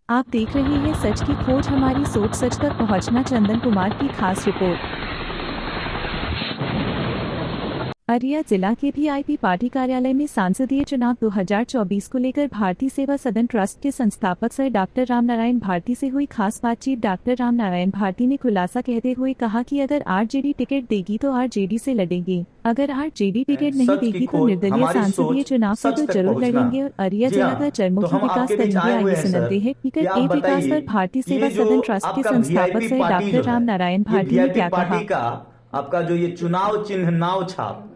आप देख रहे हैं सच की खोज, हमारी सोच सच तक पहुंचना। चंदन कुमार की खास रिपोर्ट। अरिया जिला के वीआईपी पार्टी कार्यालय में सांसदीय चुनाव 2024 को लेकर भारतीय सेवा सदन ट्रस्ट के संस्थापक सर डॉक्टर रामनारायण भारती से हुई खास बातचीत। डॉक्टर रामनारायण भारती ने खुलासा कहते हुए कहा कि अगर आरजेडी टिकट देगी तो आरजेडी से लड़ेंगे, अगर आरजेडी टिकट नहीं सच की देगी तो खोज, निर्दलीय हमारी सांसदीय सोच चुनाव से सच तो तक जरूर पहुंचना। लड़ेंगे। और अरिया जी जिला हाँ, का तो चरमुखी हम विकास आपके बीच करेंगे। आए हुए आइए हैं सर सुनते हैं कि टिकट आप ए विकास बताइए पर भारतीय कि सेवा ये जो सदन ट्रस्ट के आपका संस्थापक वीआईपी सर पार्टी डॉक्टर जो है, रामनारायण ये भारती ने वीआईपी क्या पार्टी कहा। का आपका जो ये चुनाव चिन्ह नाव छाप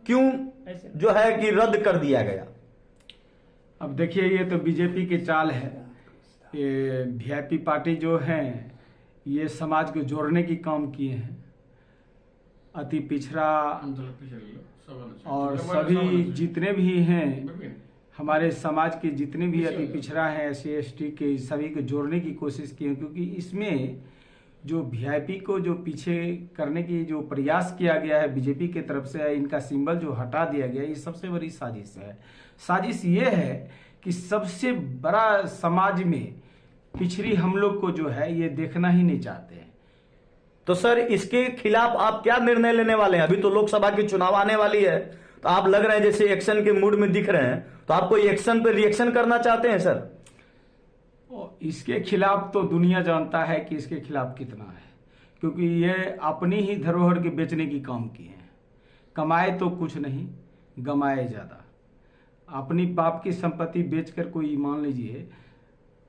क्यों जो है कि रद्द कर दिया गया? अब देखिए, ये तो बीजेपी की चाल है। ये वीआईपी पार्टी जो है ये समाज को जोड़ने की काम किए हैं। अति पिछड़ा और सभी जितने भी हैं हमारे समाज के जितने भी अति पिछड़ा है, एससी एसटी के, सभी को जोड़ने की कोशिश की है। क्योंकि इसमें जो वीआईपी को जो पीछे करने की जो प्रयास किया गया है बीजेपी की तरफ से, इनका सिंबल जो हटा दिया गया, ये सबसे बड़ी साजिश है। साजिश ये है कि सबसे बड़ा समाज में पिछड़ी हम लोग को जो है ये देखना ही नहीं चाहते हैं। तो सर इसके खिलाफ आप क्या निर्णय लेने वाले हैं? अभी तो लोकसभा की चुनाव आने वाली है, तो आप लग रहे हैं जैसे एक्शन के मूड में दिख रहे हैं, तो आप कोई एक्शन पर रिएक्शन करना चाहते हैं सर? इसके खिलाफ तो दुनिया जानता है कि इसके खिलाफ कितना है, क्योंकि ये अपनी ही धरोहर के बेचने की काम किए हैं। कमाए तो कुछ नहीं, गमाए ज़्यादा। अपनी बाप की संपत्ति बेचकर कोई, मान लीजिए,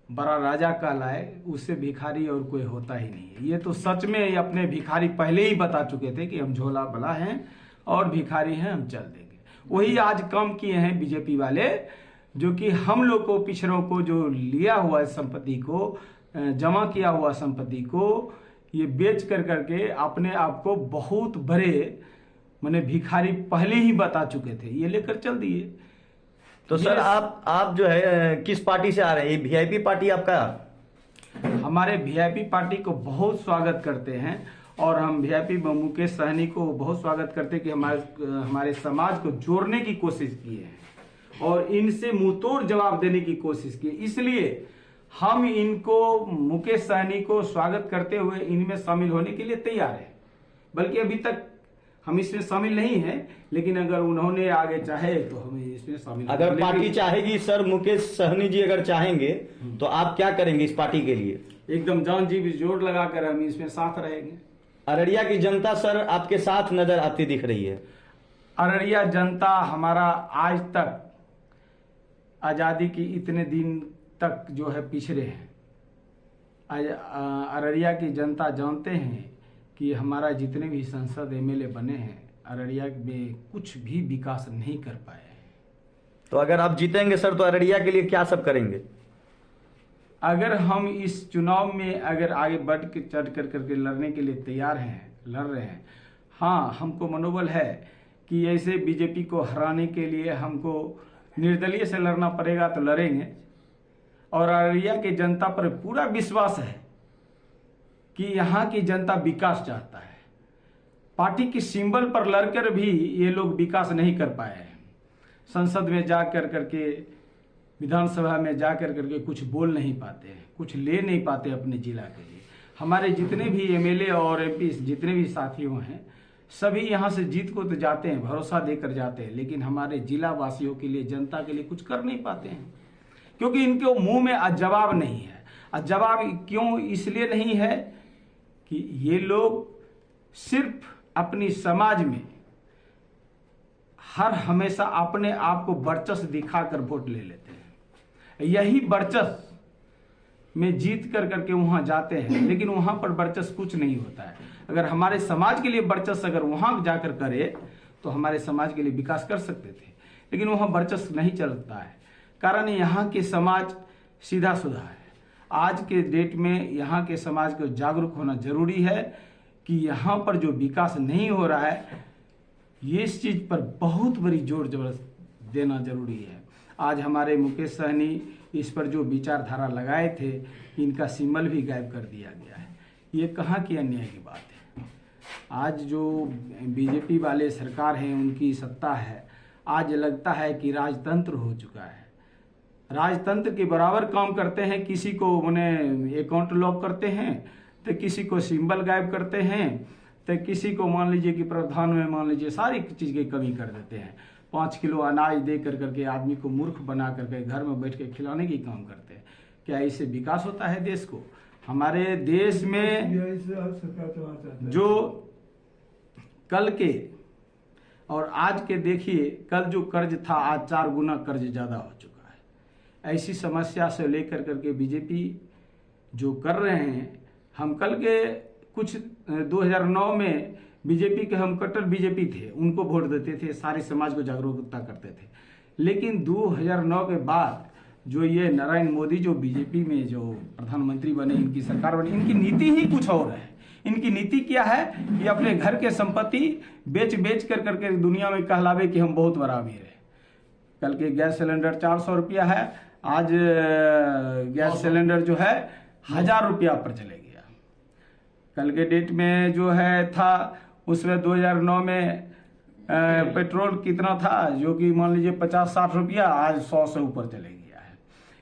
बड़ा राजा कहलाए, उससे भिखारी और कोई होता ही नहीं है। ये तो सच में अपने भिखारी पहले ही बता चुके थे कि हम झोला भला हैं और भिखारी हैं, हम चल देंगे। वही आज काम किए हैं बीजेपी वाले, जो कि हम लोग को, पिछड़ों को, जो लिया हुआ संपत्ति को, जमा किया हुआ संपत्ति को ये बेच कर करके अपने आप को बहुत बड़े माने भिखारी पहले ही बता चुके थे, ये लेकर चल दिए। तो सर आप जो है किस पार्टी से आ रहे हैं? ये वीआईपी पार्टी आपका? हमारे वीआईपी पार्टी को बहुत स्वागत करते हैं और हम वीआईपी मुकेश सहनी को बहुत स्वागत करते हैं कि हमारे समाज को जोड़ने की कोशिश की है और इनसे मुंहतोड़ जवाब देने की कोशिश की। इसलिए हम इनको, मुकेश सहनी को स्वागत करते हुए इनमें शामिल होने के लिए तैयार है। बल्कि अभी तक हम इसमें शामिल नहीं हैं, लेकिन अगर उन्होंने आगे चाहे तो हम इसमें शामिल। अगर पार्टी चाहेगी सर, मुकेश सहनी जी अगर चाहेंगे तो आप क्या करेंगे इस पार्टी के लिए? एकदम जान जी भी जोर लगाकर हम इसमें साथ रहेंगे। अररिया की जनता सर आपके साथ नजर आती दिख रही है। अररिया जनता हमारा आज तक आज़ादी की इतने दिन तक जो है पिछड़े हैं। अररिया की जनता जानते हैं कि हमारा जितने भी सांसद एमएलए बने हैं अररिया में कुछ भी विकास नहीं कर पाए हैं। तो अगर आप जीतेंगे सर तो अररिया के लिए क्या सब करेंगे? अगर हम इस चुनाव में अगर आगे बढ़ के चढ़ कर करके लड़ने के लिए तैयार हैं, लड़ रहे हैं, हाँ, हमको मनोबल है कि ऐसे बीजेपी को हराने के लिए हमको निर्दलीय से लड़ना पड़ेगा तो लड़ेंगे। और अररिया की जनता पर पूरा विश्वास है कि यहाँ की जनता विकास चाहता है। पार्टी की सिंबल पर लड़कर भी ये लोग विकास नहीं कर पाए हैं। संसद में जा कर करके, विधानसभा में जा कर करके कुछ बोल नहीं पाते हैं, कुछ ले नहीं पाते अपने जिला के लिए। हमारे जितने भी एमएलए और एमपी जितने भी साथियों हैं, सभी यहाँ से जीत को तो जाते हैं, भरोसा देकर जाते हैं, लेकिन हमारे जिला वासियों के लिए, जनता के लिए कुछ कर नहीं पाते हैं, क्योंकि इनके मुंह में जवाब नहीं है। जवाब क्यों इसलिए नहीं है कि ये लोग सिर्फ अपनी समाज में हर हमेशा अपने आप को वर्चस्व दिखाकर वोट ले लेते हैं। यही वर्चस्व में जीत कर करके वहां जाते हैं, लेकिन वहां पर वर्चस्व कुछ नहीं होता है। अगर हमारे समाज के लिए वर्चस्व अगर वहां जाकर करे तो हमारे समाज के लिए विकास कर सकते थे, लेकिन वहां वर्चस्व नहीं चलता है। कारण यहाँ के समाज सीधा सुधा है। आज के डेट में यहाँ के समाज को जागरूक होना जरूरी है कि यहाँ पर जो विकास नहीं हो रहा है, ये इस चीज़ पर बहुत बड़ी जोर जबरदस्त देना जरूरी है। आज हमारे मुकेश सहनी इस पर जो विचारधारा लगाए थे, इनका सिंबल भी गायब कर दिया गया है। ये कहाँ की अन्याय की बात है। आज जो बीजेपी वाले सरकार हैं, उनकी सत्ता है, आज लगता है कि राजतंत्र हो चुका है। राजतंत्र के बराबर काम करते हैं। किसी को उन्हें अकाउंट लॉक करते हैं, तो किसी को सिंबल गायब करते हैं, तो किसी को मान लीजिए कि प्रावधान में मान लीजिए सारी चीज़ की कमी कर देते हैं। 5 किलो अनाज दे करके आदमी को मूर्ख बना करके घर में बैठ के खिलाने की काम करते हैं। क्या इससे विकास होता है देश को? हमारे देश में जो कल के और आज के देखिए, कल जो कर्ज था आज 4 गुना कर्ज ज़्यादा हो चुका है। ऐसी समस्या से लेकर करके बीजेपी जो कर रहे हैं, हम कल के कुछ 2009 में बीजेपी के हम कट्टर बीजेपी थे, उनको वोट देते थे, सारे समाज को जागरूकता करते थे। लेकिन 2009 के बाद जो ये नारायण मोदी जो बीजेपी में जो प्रधानमंत्री बने, इनकी सरकार बनी, इनकी नीति ही कुछ और है। इनकी नीति क्या है कि अपने घर के संपत्ति बेच करके दुनिया में कहलावे कि हम बहुत बड़ा अमीर है। कल के गैस सिलेंडर 400 रुपया है, आज गैस सिलेंडर जो है 1000 रुपया पर चले गया। कल के डेट में जो है था उसमें 2009 में पेट्रोल कितना था, जो कि मान लीजिए 50-60 रुपया, आज 100 से ऊपर चले गया है।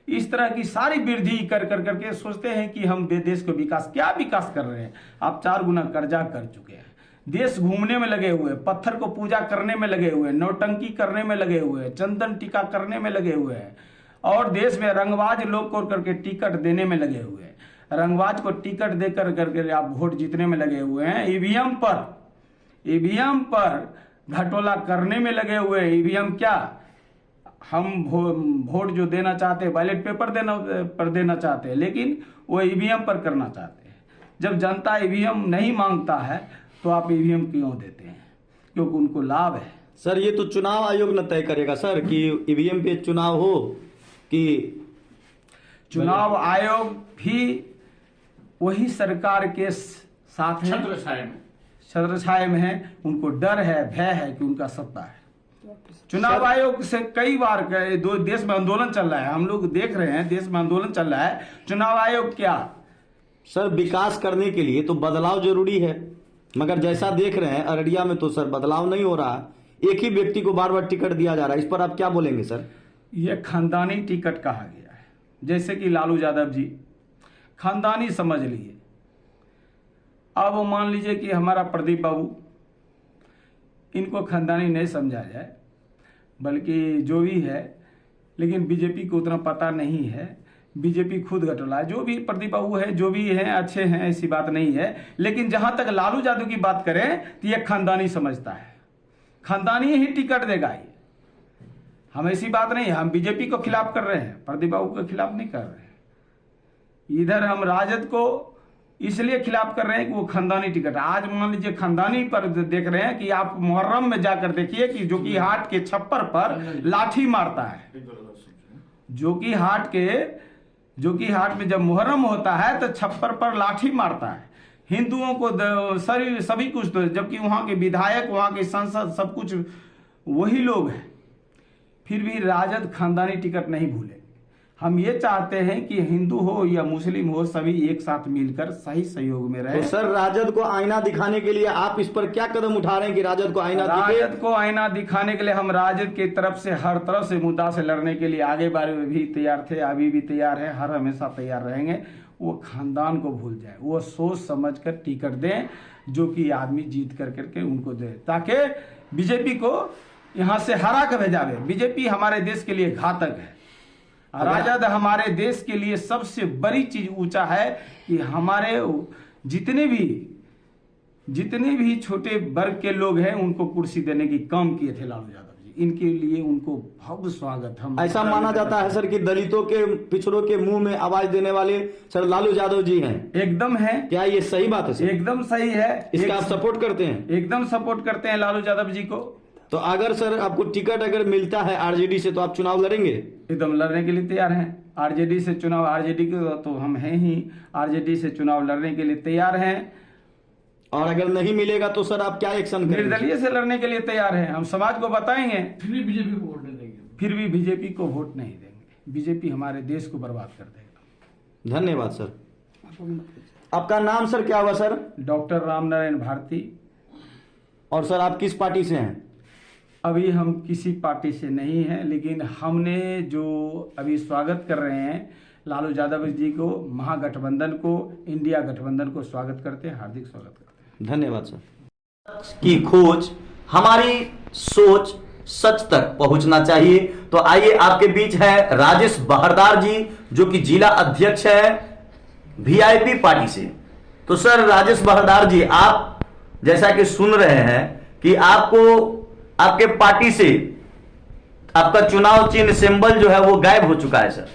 इस तरह की सारी वृद्धि कर करके सोचते हैं कि हम देश को विकास, क्या विकास कर रहे हैं? आप 4 गुना कर्जा कर चुके हैं, देश घूमने में लगे हुए, पत्थर को पूजा करने में लगे हुए, नौटंकी करने में लगे हुए, चंदन टीका करने में लगे हुए हैं, और देश में रंगबाज लोग को करके टिकट देने में लगे हुए हैं। रंगबाज को टिकट देकर करके आप वोट जीतने में लगे हुए हैं। ईवीएम पर घटोला करने में लगे हुए हैं। ईवीएम क्या, हम वोट जो देना चाहते हैं बैलेट पेपर देना चाहते हैं, लेकिन वो ईवीएम पर करना चाहते हैं। जब जनता ईवीएम नहीं मांगता है तो आप ईवीएम क्यों देते हैं? क्योंकि उनको लाभ है। सर ये तो चुनाव आयोग न तय करेगा सर कि ईवीएम पे चुनाव हो कि चुनाव आयोग भी वही सरकार के साथ है, छत्रछाया में है। उनको डर है, भय है कि उनका सत्ता है। चुनाव आयोग से कई बार देश में आंदोलन चल रहा है, हम लोग देख रहे हैं, देश में आंदोलन चल रहा है। चुनाव आयोग क्या सर, विकास करने के लिए तो बदलाव जरूरी है, मगर जैसा देख रहे हैं अररिया में तो सर बदलाव नहीं हो रहा। एक ही व्यक्ति को बार बार टिकट दिया जा रहा है, इस पर आप क्या बोलेंगे सर? ये खानदानी टिकट कहा गया है। जैसे कि लालू यादव जी खानदानी समझ लिए। अब मान लीजिए कि हमारा प्रदीप बाबू, इनको खानदानी नहीं समझा जाए, बल्कि जो भी है, लेकिन बीजेपी को उतना पता नहीं है। बीजेपी खुद घटोला है। जो भी प्रदीप बाबू है, जो भी हैं अच्छे हैं, ऐसी बात नहीं है। लेकिन जहां तक लालू यादव की बात करें तो ये खानदानी समझता है, खानदानी ही टिकट देगा। ये हम ऐसी बात नहीं है, हम बीजेपी को खिलाफ कर रहे हैं, प्रदीप बाबू के खिलाफ नहीं कर रहे हैं। इधर हम राजद को इसलिए खिलाफ कर रहे हैं कि वो खानदानी टिकट। आज मान लीजिए खानदानी पर देख रहे हैं कि आप मुहर्रम में जाकर देखिए कि जो कि हाट के छप्पर पर लाठी मारता है, जो कि हाट में जब मुहर्रम होता है तो छप्पर पर लाठी मारता है। हिंदुओं को सभी कुछ तो, जबकि वहां के विधायक, वहां के सांसद, सब कुछ वही लोग हैं। फिर भी राजद खानदानी टिकट नहीं भूले। हम ये चाहते हैं कि हिंदू हो या मुस्लिम हो, सभी एक साथ मिलकर सही सहयोग में रहे। तो सर राजद को आईना दिखाने के लिए आप इस पर क्या कदम उठा रहे हैं कि राजद को आईना दिखाने के लिए हम राजद की तरफ से हर तरफ से मुद्दा से लड़ने के लिए आगे बार में भी तैयार थे, अभी भी तैयार है, हर हमेशा तैयार रहेंगे। वो खानदान को भूल जाए, वो सोच समझ कर टिकट दें, जो कि आदमी जीत करके उनको दे, ताकि बीजेपी को यहाँ से हरा कर भेजावे। बीजेपी हमारे देश के लिए घातक है। राजद हमारे देश के लिए सबसे बड़ी चीज ऊंचा है कि हमारे जितने भी छोटे वर्ग के लोग हैं उनको कुर्सी देने की काम किए थे लालू यादव जी। इनके लिए उनको भव्य स्वागत। हम ऐसा माना जाता है सर कि दलितों के, पिछड़ों के मुंह में आवाज देने वाले सर लालू यादव जी हैं। एकदम है। क्या ये सही बात है सर? एकदम सही है। इसका आप सपोर्ट करते हैं? एकदम सपोर्ट करते हैं लालू यादव जी को। तो अगर सर आपको टिकट अगर मिलता है आरजेडी से तो आप चुनाव लड़ेंगे? एकदम लड़ने के लिए तैयार हैं। आरजेडी से चुनाव, आरजेडी के तो हम हैं ही, आरजेडी से चुनाव लड़ने के लिए तैयार हैं। और अगर नहीं मिलेगा तो सर आप क्या एक्शन करेंगे? निर्दलीय से लड़ने के लिए तैयार हैं। हम समाज को बताएंगे, फिर भी बीजेपी को वोट नहीं देंगे। फिर भी बीजेपी को वोट नहीं देंगे। बीजेपी हमारे देश को बर्बाद कर देगा। धन्यवाद सर। आपका नाम सर क्या हुआ सर? डॉक्टर रामनारायण भारती। और सर आप किस पार्टी से हैं? अभी हम किसी पार्टी से नहीं हैं, लेकिन हमने जो अभी स्वागत कर रहे हैं लालू यादव जी को, महागठबंधन को, इंडिया गठबंधन को स्वागत करते हैं, हार्दिक स्वागत करते हैं। धन्यवाद सर। की खोज, हमारी सोच सच तक पहुंचना चाहिए। तो आइए, आपके बीच है राजेश बहरदार जी, जो कि जिला अध्यक्ष है वीआईपी पार्टी से। तो सर राजेश बहरदार जी, आप जैसा कि सुन रहे हैं कि आपको आपके पार्टी से आपका चुनाव चिन्ह सिंबल जो है वो गायब हो चुका है सर।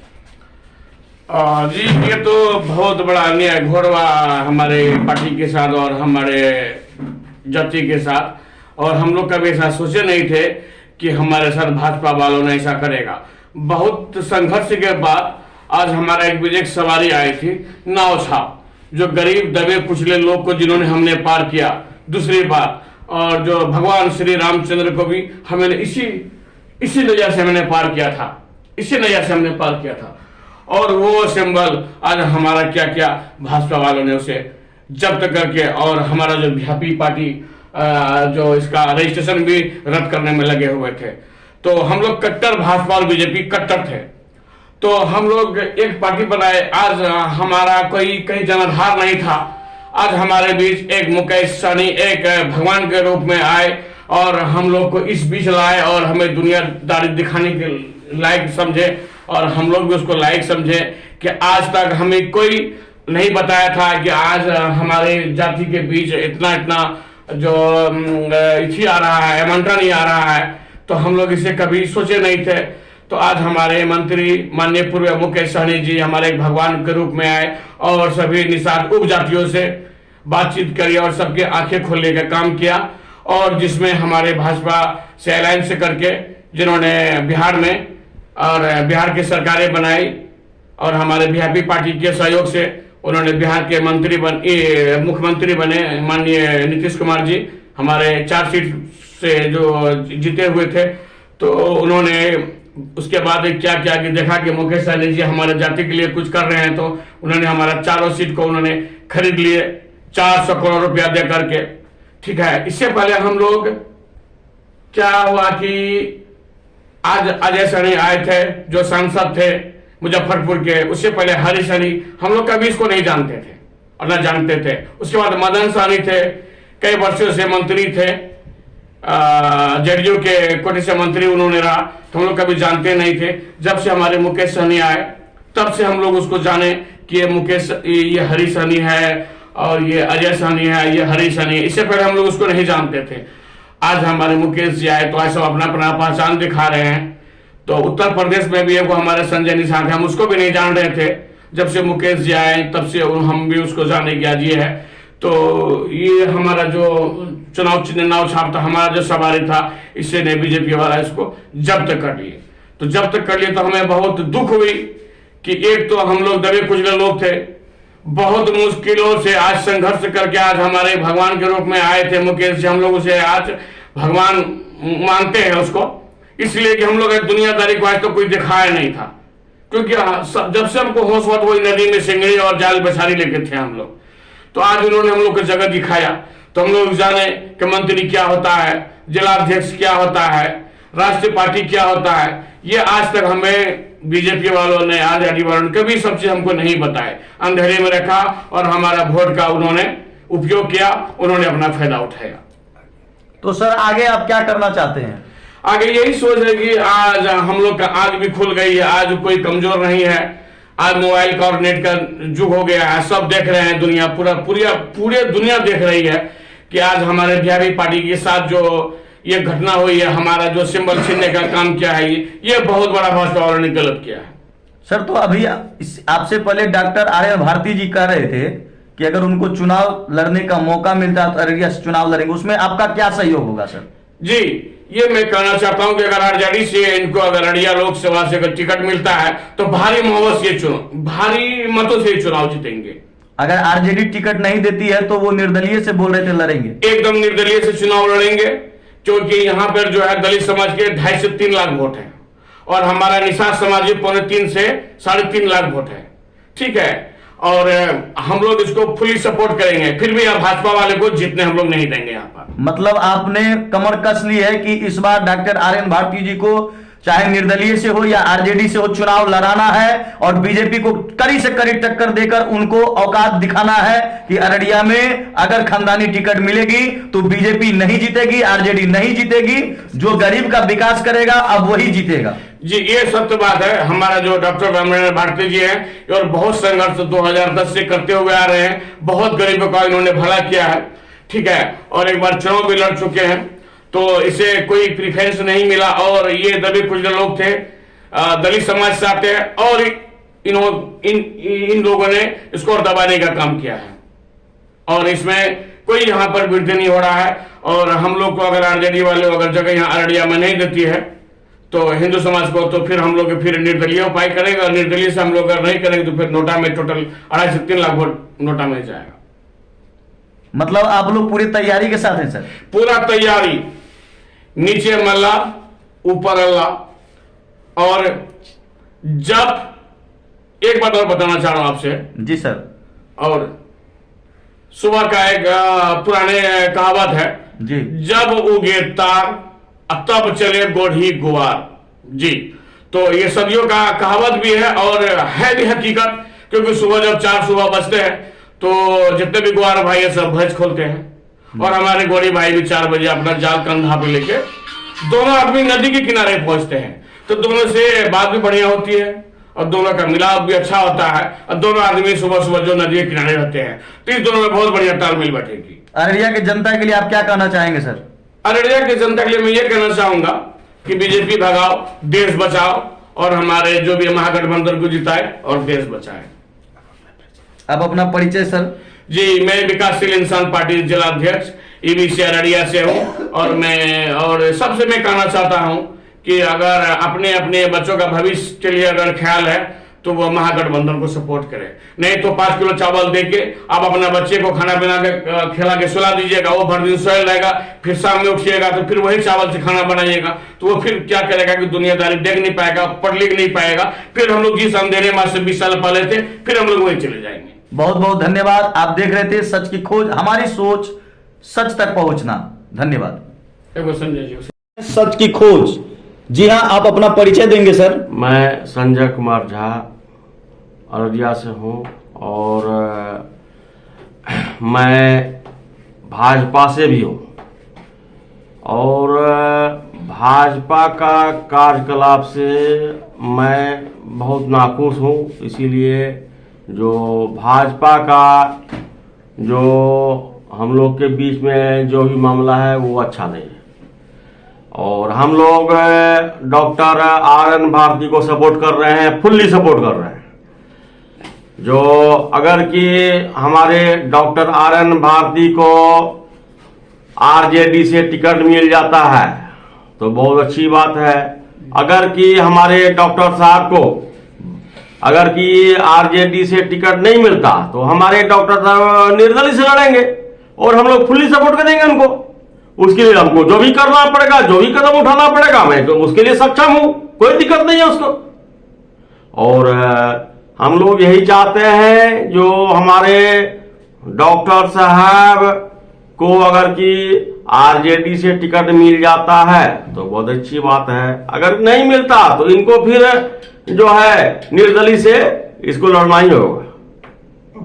जी, ये तो बहुत बड़ा अन्याय घोर हुआ हमारे पार्टी के साथ और हमारे जाति के साथ, और हम लोग कभी ऐसा सोचे नहीं थे कि हमारे साथ भाजपा वालों ने ऐसा करेगा। बहुत संघर्ष के बाद आज हमारा एक विजय सवारी आई थी, नाव छाप, जो गरीब दबे कुचले लोग को जिन्होंने हमने पार किया दूसरी बार, और जो भगवान श्री रामचंद्र को भी हमें इसी नजर से हमने पार किया था, इसी नजर से हमने पार किया था। और वो सिंबल आज हमारा क्या क्या भाजपा वालों ने उसे जब्त करके, और हमारा जो वीआईपी पार्टी जो इसका रजिस्ट्रेशन भी रद्द करने में लगे हुए थे। तो हम लोग कट्टर भाजपा और बीजेपी कट्टर थे, तो हम लोग एक पार्टी बनाए। आज हमारा कोई कहीं जनाधार नहीं था। आज हमारे बीच एक मुकेश सहनी एक भगवान के रूप में आए और हम लोग को इस बीच लाए और हमें दुनियादारी दिखाने के लायक समझे, और हम लोग भी उसको लायक समझे कि आज तक हमें कोई नहीं बताया था कि आज हमारे जाति के बीच इतना जो इथी आ रहा है, एमंत्रण नहीं आ रहा है, तो हम लोग इसे कभी सोचे नहीं थे। तो आज हमारे मंत्री माननीय पूर्व मुकेश सहनी जी हमारे एक भगवान के रूप में आए और सभी निषाद उपजातियों से बातचीत करी और सबके आंखें खोलने का काम किया, और जिसमें हमारे भाजपा से अलायंस करके जिन्होंने बिहार में और बिहार की सरकारें बनाई, और हमारे वीआईपी पार्टी के सहयोग से उन्होंने बिहार के मुख्यमंत्री बने माननीय नीतीश कुमार जी, हमारे 4 सीट से जो जीते हुए थे। तो उन्होंने उसके बाद क्या क्या कि देखा कि मुकेश सहनी जी हमारे जाति के लिए कुछ कर रहे हैं, तो उन्होंने हमारा 4 सीट को उन्होंने खरीद लिए 400 करोड़ रुपया दे करके। ठीक है, इससे पहले हम लोग क्या हुआ कि आज अजय सहनी आए थे जो सांसद थे मुजफ्फरपुर के, उससे पहले हरी सहनी, हम लोग कभी इसको नहीं जानते थे और न जानते थे। उसके बाद मदन सहनी थे, कई वर्षों से मंत्री थे, जेडीयू के कोटे से मंत्री उन्होंने रहा, तो हम लोग कभी जानते नहीं थे। जब से हमारे मुकेश सहनी आए तब से हम लोग उसको जाने कि ये हरी सहनी है और ये अजय सहनी है, ये हरी सहनी है। इससे पहले हम लोग उसको नहीं जानते थे। आज हमारे मुकेश जी आए तो ऐसा अपना अपना पहचान दिखा रहे हैं। तो उत्तर प्रदेश में भी एक हमारे संजय निषाद है, हम उसको भी नहीं जान रहे थे। जब से मुकेश जी आए तब से हम भी उसको जाने की आज ये है। तो ये हमारा जो चुनाव चिन्ह नाव छाप था, हमारा जो सवारी था, इससे ने बीजेपी वाला इसको जब्त कर लिए। तो जब्त कर लिए तो हमें बहुत दुख हुई कि एक तो हम लोग दबे कुचले लोग थे, बहुत मुश्किलों से आज संघर्ष करके आज हमारे भगवान के रूप में आए थे मुकेश जी। हम लोग उसे आज भगवान मानते हैं उसको, इसलिए कि हम लोग दुनियादारी को आज तो कोई दिखाया नहीं था, क्योंकि जब से हमको होश हुआ वही नदी में सिंगड़ी और जाल बसारी लेके थे हम लोग। तो आज उन्होंने हम लोग को जगह दिखाया, तो हम लोग जाने कि मंत्री क्या होता है, जिलाध्यक्ष क्या होता है, राष्ट्रीय पार्टी क्या होता है। ये आज तक हमें बीजेपी वालों ने, आरजेडी वालों ने कभी सब चीज हमको नहीं बताए, अंधेरे में रखा और हमारा वोट का उन्होंने उपयोग किया, उन्होंने अपना फायदा उठाया। तो सर आगे आप क्या करना चाहते हैं? आगे यही सोच है कि आज हम लोग का आंख भी खुल गई है, आज कोई कमजोर नहीं है। आज मोबाइल का और नेट का युग हो गया है, सब देख रहे हैं, दुनिया पूरे दुनिया देख रही है कि आज हमारे वीआईपी पार्टी के साथ जो ये घटना हुई है, हमारा जो सिंबल छीनने का काम किया है, ये बहुत बड़ा भाजपा वालों ने गलत किया है। सर तो अभी आपसे पहले डॉक्टर आर्यन भारती जी कह रहे थे कि अगर उनको चुनाव लड़ने का मौका मिलता है तो अररिया से चुनाव लड़ेंगे, उसमें आपका क्या सहयोग होगा सर? जी, ये मैं कहना चाहता हूं कि अगर आरजेडी से इनको अगर अररिया लोकसभा से अगर टिकट मिलता है तो भारी मतों से चुनाव जीतेंगे। अगर आरजेडी टिकट नहीं देती है तो वो निर्दलीय से बोल रहे थे लड़ेंगे, एकदम निर्दलीय से चुनाव लड़ेंगे, क्योंकि यहाँ पर जो है दलित समाज के 2.5 से 3 लाख वोट है और हमारा निषाद समाज 3.5 से 3.5 लाख वोट है। ठीक है, और हम लोग इसको फुली सपोर्ट करेंगे, फिर भी अब भाजपा वाले को जीतने हम लोग नहीं देंगे यहाँ पर। मतलब आपने कमर कस ली है कि इस बार डॉक्टर आर्यन भारती जी को चाहे निर्दलीय से हो या आरजेडी से हो चुनाव लड़ाना है और बीजेपी को कड़ी से कड़ी टक्कर देकर उनको औकात दिखाना है कि अररिया में अगर खानदानी टिकट मिलेगी तो बीजेपी नहीं जीतेगी, आरजेडी नहीं जीतेगी, जो गरीब का विकास करेगा अब वही जीतेगा। जी ये सत्य बात है। हमारा जो डॉक्टर रामनारायण भारती जी हैं और बहुत संघर्ष 2010 से करते हुए आ रहे हैं, बहुत गरीबों का इन्होंने भला किया है, ठीक है, और एक बार चुनाव भी लड़ चुके हैं, तो इसे कोई प्रीफरेंस नहीं मिला और ये दबे कुचले लोग थे, दलित समाज से आते हैं और इन लोगों ने इसको दबाने का काम किया है और इसमें कोई यहाँ पर वृद्धि नहीं हो रहा है। और हम लोग को अगर आरजेडी वाले अगर जगह यहाँ अररिया में नहीं देती है तो हिंदू समाज को, तो फिर हम लोग फिर निर्दलीय उपाय करेंगे और निर्दलीय से हम लोग अगर नहीं करेंगे तो फिर नोटा में टोटल 2.5 से 3 लाख वोट नोटा में जाएगा। मतलब आप लोग पूरी तैयारी के साथ हैं सर? पूरा तैयारी, नीचे मल्ला ऊपर अल्लाह। और जब एक बात और बताना चाह रहा हूं आपसे। जी सर। और सुबह का एक पुराने कहावत है जी, जब उगे तार तब चले गोढ़ी गुआर। जी, तो ये सदियों का कहावत भी है और है भी हकीकत, क्योंकि सुबह जब 4 सुबह बजते हैं तो जितने भी गुआर भाई है सब भैंस खोलते हैं और हमारे गोरी भाई भी 4 बजे अपना जाल कंधा पे लेके दोनों आदमी नदी के किनारे पहुंचते हैं, तो दोनों से बात भी बढ़िया होती है और दोनों का मिलाप भी अच्छा होता है और दोनों आदमी सुबह सुबह जो नदी के किनारे रहते हैं तो इस दोनों में बहुत बढ़िया तालमेल बैठेगी। अररिया की जनता के लिए आप क्या कहना चाहेंगे सर? अररिया की जनता के लिए मैं ये कहना चाहूंगा कि बीजेपी भगाओ, देश बचाओ और हमारे जो भी महागठबंधन को जिताए और देश बचाए। अब अपना परिचय सर। जी, मैं विकासशील इंसान पार्टी जिला अध्यक्ष ईबीसी अररिया से हूँ और सबसे मैं कहना चाहता हूँ कि अगर अपने अपने बच्चों का भविष्य के लिए अगर ख्याल है तो वो महागठबंधन को सपोर्ट करे, नहीं तो 5 किलो चावल देके आप अपना बच्चे को खाना बना के खिला के सुला दीजिएगा, वो भर दिन सोया रहेगा, फिर शाम में उठिएगा तो फिर वही चावल से खाना बनाइएगा तो वो फिर क्या करेगा कि दुनियादारी देख नहीं पाएगा, पढ़ लिख नहीं पाएगा, फिर हम लोग जिस अंधेरे में से 20 साल पहले थे फिर हम लोग वही चले जाएंगे। बहुत बहुत धन्यवाद। आप देख रहे थे सच की खोज, हमारी सोच सच तक पहुंचना। धन्यवाद। संजय जी, सच की खोज। जी हाँ, आप अपना परिचय देंगे सर? मैं संजय कुमार झा अररिया से हूँ और मैं भाजपा से भी हूँ और भाजपा का कार्यकलाप से मैं बहुत नाखुश हूँ, इसीलिए जो भाजपा का जो हम लोग के बीच में जो भी मामला है वो अच्छा नहीं है और हम लोग डॉक्टर आर्यन भारती को सपोर्ट कर रहे हैं, फुल्ली सपोर्ट कर रहे हैं। जो अगर कि हमारे डॉक्टर आर्यन भारती को आरजेडी से टिकट मिल जाता है तो बहुत अच्छी बात है। अगर कि हमारे डॉक्टर साहब को अगर कि आरजेडी से टिकट नहीं मिलता तो हमारे डॉक्टर साहब निर्दलीय से लड़ेंगे और हम लोग फुल्ली सपोर्ट करेंगे उनको। उसके लिए हमको जो भी करना पड़ेगा, जो भी कदम उठाना पड़ेगा, मैं तो उसके लिए सक्षम हूं, कोई दिक्कत नहीं है उसको। और हम लोग यही चाहते हैं जो हमारे डॉक्टर साहब को अगर कि आरजेडी से टिकट मिल जाता है तो बहुत अच्छी बात है, अगर नहीं मिलता तो इनको फिर जो है निर्दलीय से इसको लड़ना ही होगा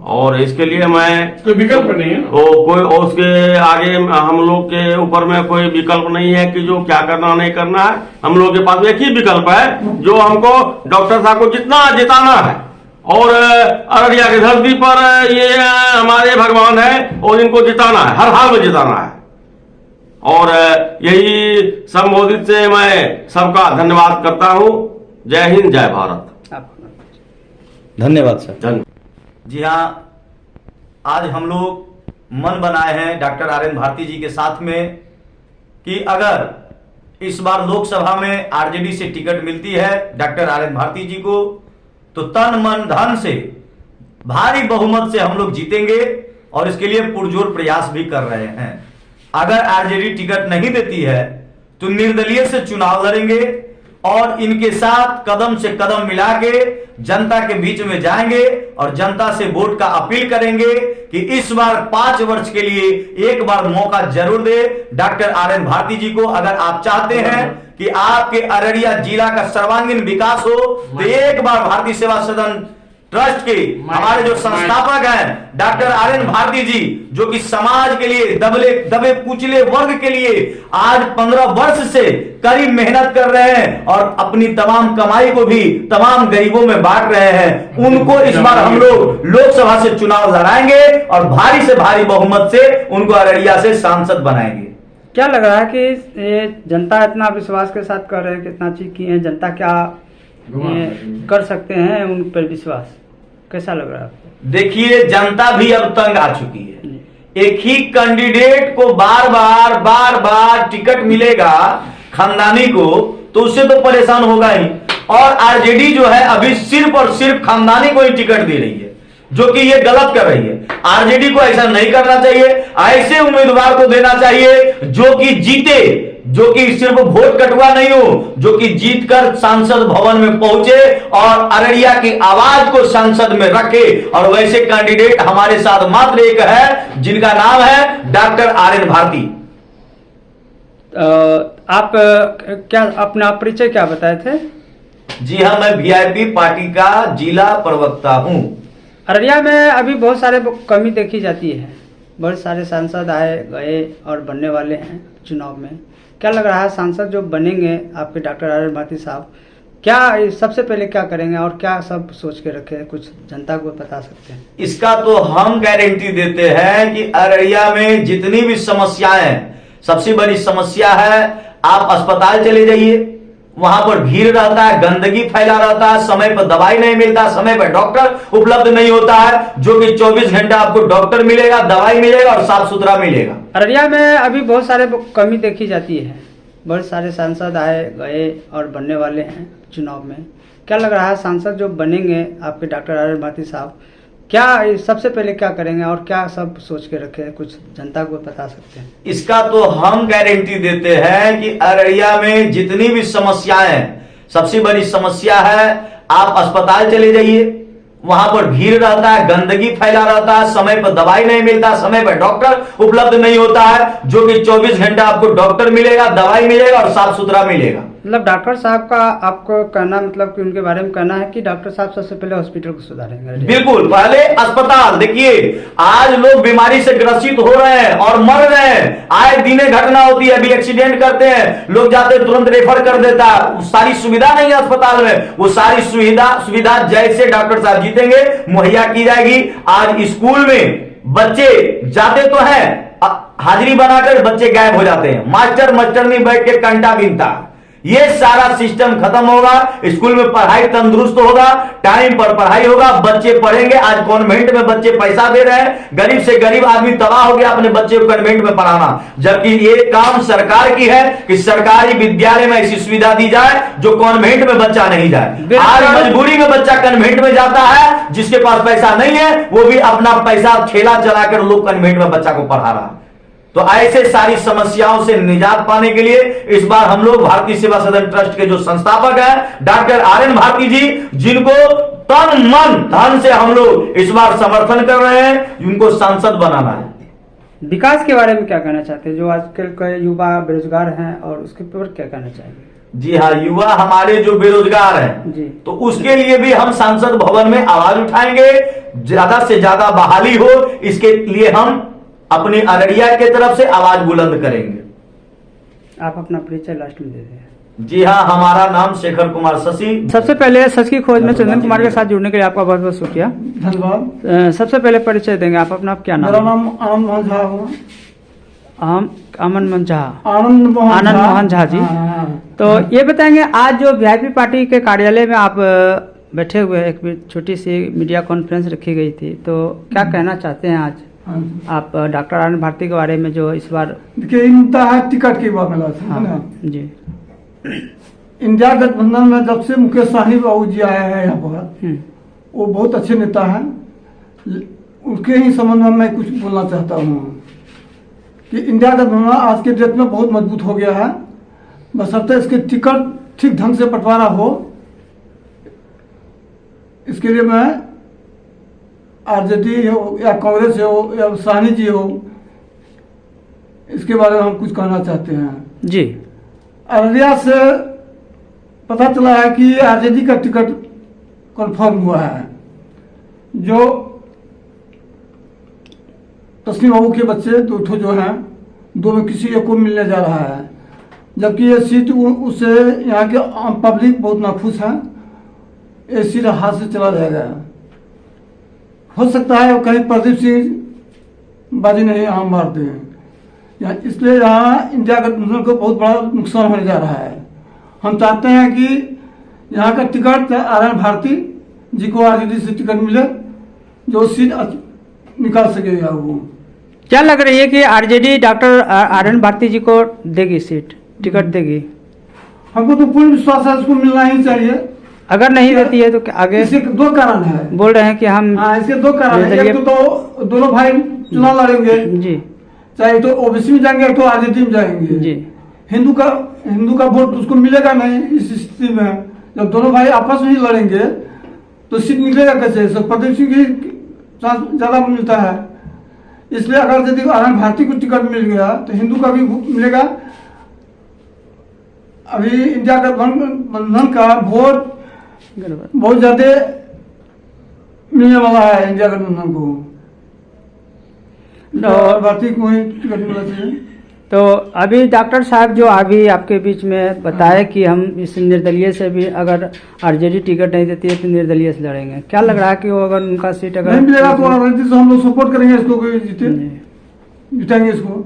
और इसके लिए मैं कोई विकल्प नहीं है कोई उसके आगे हम लोग के ऊपर में कोई विकल्प नहीं है कि जो क्या करना नहीं करना है। हम लोग के पास एक ही विकल्प है जो हमको डॉक्टर साहब को जिताना है और अररिया की धरती पर ये हमारे भगवान है और इनको जिताना है, हर हाल में जिताना है। और यही संबोधित से मैं सबका धन्यवाद करता हूँ। जय हिंद, जय भारत। धन्यवाद सर। धन्यवाद। जी हाँ, आज हम लोग मन बनाए हैं डॉक्टर आर्यन भारती जी के साथ में कि अगर इस बार लोकसभा में आरजेडी से टिकट मिलती है डॉक्टर आर्यन भारती जी को तो तन मन धन से भारी बहुमत से हम लोग जीतेंगे और इसके लिए पुरजोर प्रयास भी कर रहे हैं। अगर आरजेडी टिकट नहीं देती है तो निर्दलीय से चुनाव लड़ेंगे और इनके साथ कदम से कदम मिला के जनता के बीच में जाएंगे और जनता से वोट का अपील करेंगे कि इस बार 5 वर्ष के लिए एक बार मौका जरूर दे डॉक्टर आर.एन. भारती जी को। अगर आप चाहते हैं कि आपके अररिया जिला का सर्वांगीण विकास हो तो एक बार भारतीय सेवा सदन ट्रस्ट के हमारे जो संस्थापक हैं डॉक्टर आर.एन. भारती जी, जो कि समाज के लिए दबे कुचले वर्ग के लिए आज 15 वर्ष से कड़ी मेहनत कर रहे हैं और अपनी तमाम कमाई को भी तमाम गरीबों में बांट रहे हैं, उनको इस बार हम लोग लोकसभा से चुनाव लड़ाएंगे और भारी से भारी बहुमत से उनको अररिया से सांसद बनाएंगे। क्या लग रहा है कि ये जनता इतना विश्वास के साथ कर रहे हैं, कितना चीज की है, जनता क्या कर सकते हैं उन पर विश्वास, कैसा लग रहा है आपको? देखिए, जनता भी अब तंग आ चुकी है। एक ही कैंडिडेट को बार बार टिकट मिलेगा खानदानी को, तो उससे तो परेशान होगा ही। और आरजेडी जो है अभी सिर्फ और सिर्फ खानदानी को ही टिकट दे रही है, जो कि ये गलत कर रही है। आरजेडी को ऐसा नहीं करना चाहिए, ऐसे उम्मीदवार को देना चाहिए जो कि जीते, जो कि सिर्फ वोट कटवा नहीं हो, जो कि जीतकर सांसद भवन में पहुंचे और अररिया की आवाज को संसद में रखे। और वैसे कैंडिडेट हमारे साथ मात्र एक है, जिनका नाम है डॉक्टर आर.एन. भारती। आप क्या अपना परिचय क्या बताए थे? जी हाँ, मैं वीआईपी पार्टी का जिला प्रवक्ता हूं। अररिया में अभी बहुत सारे कमी देखी जाती है, बहुत सारे सांसद आए गए और बनने वाले हैं चुनाव में। क्या लग रहा है सांसद जो बनेंगे आपके डॉक्टर आर.एन. भारती साहब, क्या सबसे पहले क्या करेंगे और क्या सब सोच के रखे हैं, कुछ जनता को बता सकते हैं? इसका तो हम गारंटी देते हैं कि अररिया में जितनी भी समस्याएं हैं, सबसे बड़ी समस्या है आप अस्पताल चले जाइए, वहां पर भीड़ रहता है, गंदगी फैला रहता है, समय पर दवाई नहीं मिलता, समय पर डॉक्टर उपलब्ध नहीं होता है, जो कि 24 घंटा आपको डॉक्टर मिलेगा, दवाई मिलेगा और साफ सुथरा मिलेगा। अररिया में अभी बहुत सारे कमी देखी जाती है, बहुत सारे सांसद आए गए और बनने वाले हैं चुनाव में। क्या लग रहा है सांसद जो बनेंगे आपके डॉक्टर आर.एन. भारती साहब, क्या सबसे पहले क्या करेंगे और क्या सब सोच के रखे हैं, कुछ जनता को बता सकते हैं? इसका तो हम गारंटी देते हैं कि अररिया में जितनी भी समस्याएं हैं, सबसे बड़ी समस्या है आप अस्पताल चले जाइए, वहां पर भीड़ रहता है, गंदगी फैला रहता है, समय पर दवाई नहीं मिलता, समय पर डॉक्टर उपलब्ध नहीं होता है, जो कि 24 घंटा आपको डॉक्टर मिलेगा, दवाई मिलेगा और साफ सुथरा मिलेगा। मतलब डॉक्टर साहब का आपको कहना, मतलब कि उनके बारे में कहना है कि डॉक्टर साहब सबसे पहले हॉस्पिटल को सुधारेंगे? बिल्कुल, पहले अस्पताल। देखिए, आज लोग बीमारी से ग्रसित हो रहे हैं और मर रहे हैं, आए दिन घटना होती है, अभी एक्सीडेंट करते हैं, लोग जाते तुरंत रेफर कर देता है, सारी सुविधा नहीं है अस्पताल में, वो सारी सुविधा जैसे डॉक्टर साहब जीतेंगे मुहैया की जाएगी। आज स्कूल में बच्चे जाते तो हैं, हाजिरी बनाकर बच्चे गायब हो जाते हैं, मास्टर नहीं बैठ के कंटा बीनता, ये सारा सिस्टम खत्म होगा। स्कूल में पढ़ाई तंदुरुस्त होगा, टाइम पर पढ़ाई होगा, बच्चे पढ़ेंगे। आज कॉन्वेंट में बच्चे पैसा दे रहे हैं, गरीब से गरीब आदमी तबाह हो गया अपने बच्चे को कॉन्वेंट में पढ़ाना, जबकि ये काम सरकार की है कि सरकारी विद्यालय में ऐसी सुविधा दी जाए जो कॉन्वेंट में बच्चा नहीं जाए। आज मजबूरी में बच्चा कॉन्वेंट में जाता है, जिसके पास पैसा नहीं है वो भी अपना पैसा ठेला चलाकर लोग कॉन्वेंट में बच्चा को पढ़ा रहा है। तो ऐसे सारी समस्याओं से निजात पाने के लिए इस बार हम लोग भारतीय सेवा सदन ट्रस्ट के जो संस्थापक हैं डॉक्टर आर.एन. भारती जी, जिनको तन मन धन से हम लोग इस बार समर्थन कर रहे हैं, उनको सांसद बनाना है। विकास के बारे में क्या कहना चाहते हैं, जो आजकल के युवा बेरोजगार हैं, और उसके ऊपर क्या कहना चाहेंगे? जी हाँ, युवा हमारे जो बेरोजगार हैं जी, तो उसके लिए भी हम संसद भवन में आवाज उठाएंगे, ज्यादा से ज्यादा बहाली हो, इसके लिए हम अपनी अररिया के तरफ से आवाज बुलंद करेंगे। आप अपना परिचय लास्ट में दे दें। जी हाँ, हमारा नाम शेखर कुमार शशि। सबसे पहले सच की खोज में चंदन कुमार के साथ जुड़ने के लिए आपका बहुत बहुत शुक्रिया, धन्यवाद। सबसे पहले परिचय देंगे आप अपना, क्या नाम? मेरा नाम आनंद मोहन झा हुआ। आनंद मोहन झा जी। तो ये बताएंगे, आज जो वीआईपी पार्टी के कार्यालय में आप बैठे हुए, एक छोटी सी मीडिया कॉन्फ्रेंस रखी गई थी, तो क्या कहना चाहते हैं आज आप डॉक्टर आर.एन. भारती के बारे में, जो इस बार देखिए इनका है टिकट की मामला है ना जी। इंडिया गठबंधन में जब से मुकेश साहनी बाबू जी आए हैं यहाँ पर, वो बहुत अच्छे नेता हैं, उनके ही संबंध में मैं कुछ बोलना चाहता हूँ कि इंडिया गठबंधन आज के डेट में बहुत मजबूत हो गया है, बशर्ते इसके टिकट ठीक ढंग से बंटवारा हो। इसके लिए मैं आरजेडी हो या कांग्रेस हो या साहनी जी हो, इसके बारे में हम कुछ कहना चाहते हैं। जी। अररिया से पता चला है कि आरजेडी का टिकट कन्फर्म हुआ है। जो तस्लीम बाबू के बच्चे दो ठो जो हैं, दो में किसी एक को मिलने जा रहा है, जबकि ये सीट उससे यहाँ के आम पब्लिक बहुत नाखुश है। ये सीट हाथ से चला जाएगा। हो सकता है कहीं प्रदीप सिंह बाजी नहीं आम मारते हैं, इसलिए यहाँ इंडिया गठबंधन को बहुत बड़ा नुकसान होने जा रहा है। हम चाहते हैं कि यहाँ का टिकट आर्यन भारती जी को आरजेडी से टिकट मिले, जो सीट निकाल सकेगा। वो क्या लग रही है कि आरजेडी डॉक्टर आर्यन भारती जी को देगी सीट, टिकट देगी? हमको तो पूर्ण विश्वास है उसको मिलना ही चाहिए। अगर नहीं देती है तो आगे? इसके दो कारण है। बोल रहे हैं कि हम इसके दो कारण है। एक तो दोनों भाई चुनाव लड़ेंगे जी, चाहे तो ओबीसी में जाएंगे तो आरजेडी में जाएंगे जी। हिंदू का वोट उसको मिलेगा नहीं इस स्थिति में। जब दोनों भाई आपस में ही लड़ेंगे तो सीट निकलेगा कैसे? सब प्रदीप सिंह की चांस ज्यादा मिलता है। इसलिए अगर यदि आर्यन भारती को टिकट मिल गया तो हिंदू का भी मिलेगा। अभी इंडिया गठबंधन का वोट बहुत ज्यादा मिलने वाला है इंडिया गठबंधन को, तो भारती को ही टिकट मिलना चाहिए। तो अभी डॉक्टर साहब जो अभी आपके बीच में बताया कि हम इस निर्दलीय से भी अगर आरजेडी टिकट नहीं देती है तो निर्दलीय से लड़ेंगे, क्या लग रहा है कि वो अगर उनका सीट अगर नहीं मिलेगा तो आरजेडी से हम लोग सपोर्ट करेंगे इसको, कोई जिताएंगे इसको,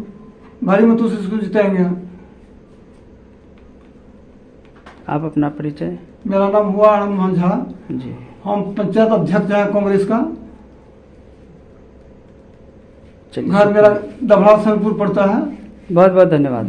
भारी मतों से इसको जिताएंगे। आप अपना परिचय? मेरा नाम हुआ आनंद मोहन झा जी। हम पंचायत अध्यक्ष हैं कांग्रेस का। घर मेरा दबड़ा सनपुर पड़ता है। बहुत बहुत धन्यवाद।